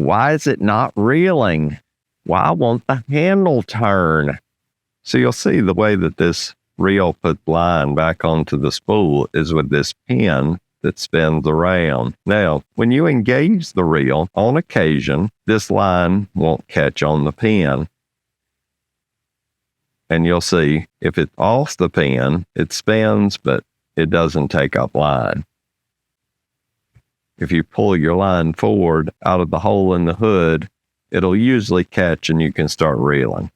why is it not reeling? Why won't the handle turn? So you'll see the way that this reel puts line back onto the spool is with this pin that spins around. Now, when you engage the reel, on occasion, this line won't catch on the pin. And you'll see if it's off the pin, it spins, but it doesn't take up line. If you pull your line forward out of the hole in the hood, it'll usually catch and you can start reeling.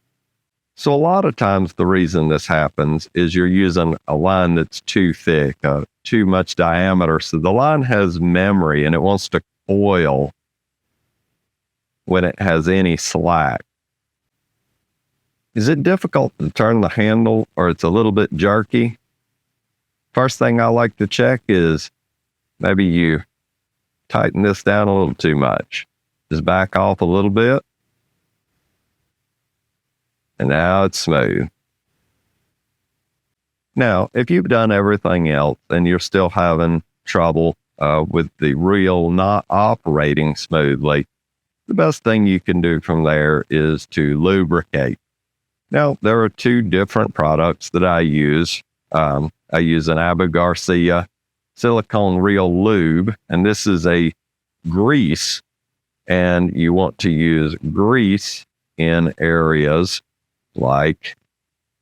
So a lot of times the reason this happens is you're using a line that's too thick, too much diameter. So the line has memory and it wants to coil when it has any slack. Is it difficult to turn the handle or it's a little bit jerky? First thing I like to check is maybe you tighten this down a little too much. Just back off a little bit. And now it's smooth. Now, if you've done everything else and you're still having trouble with the reel not operating smoothly, the best thing you can do from there is to lubricate. Now, there are two different products that I use. I use an Abu Garcia silicone reel lube, and this is a grease, and you want to use grease in areas like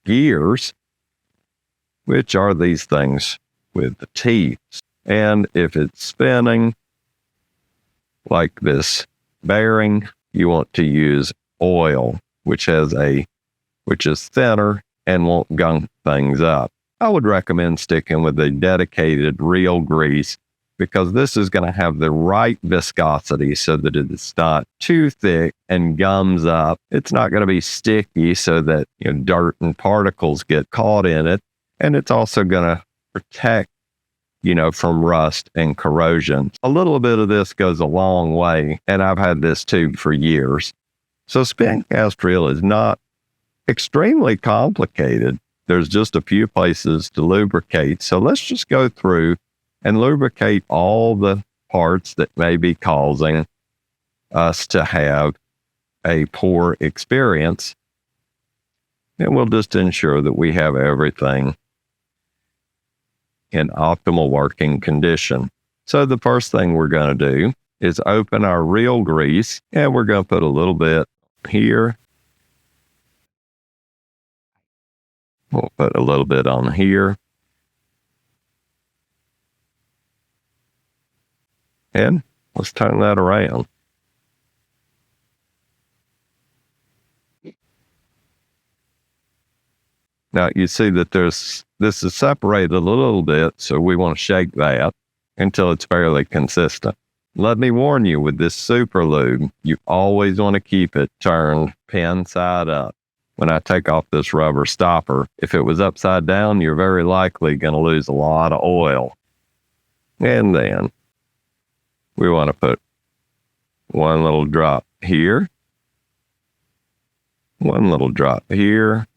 gears, which are these things with the teeth. And if it's spinning, like this bearing, you want to use oil, which is thinner and won't gunk things up. I would recommend sticking with a dedicated reel grease because this is going to have the right viscosity so that it's not too thick and gums up. It's not going to be sticky so that dirt and particles get caught in it. And it's also going to protect, from rust and corrosion. A little bit of this goes a long way, and I've had this tube for years. So Spincast reel is not extremely complicated. There's just a few places to lubricate. So let's just go through and lubricate all the parts that may be causing us to have a poor experience. And we'll just ensure that we have everything in optimal working condition. So the first thing we're going to do is open our reel grease, and we're going to put a little bit here. We'll put a little bit on here. And let's turn that around. Now you see that this is separated a little bit, so we want to shake that until it's fairly consistent. Let me warn you, with this super lube, you always want to keep it turned pin side up. When I take off this rubber stopper, if it was upside down, you're very likely going to lose a lot of oil. And then we want to put one little drop here, one little drop here,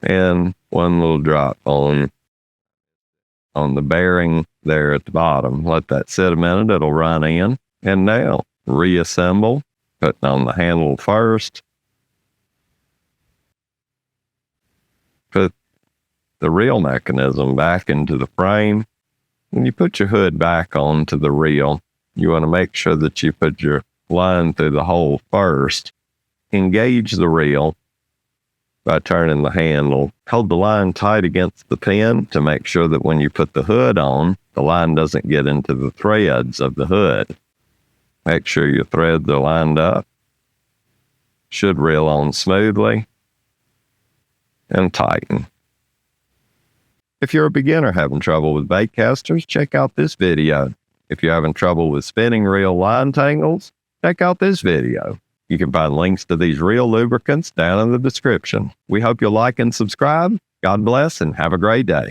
and one little drop on the bearing there at the bottom. Let that sit a minute, it'll run in. And now reassemble, putting on the handle first. Put the reel mechanism back into the frame. When you put your hood back onto the reel, you want to make sure that you put your line through the hole first. Engage the reel by turning the handle. Hold the line tight against the pin to make sure that when you put the hood on, the line doesn't get into the threads of the hood. Make sure your threads are lined up. Should reel on smoothly. And tighten. If you're a beginner having trouble with bait casters, check out this video. If you're having trouble with spinning reel line tangles, check out this video. You can find links to these reel lubricants down in the description. We hope you'll like and subscribe. God bless and have a great day.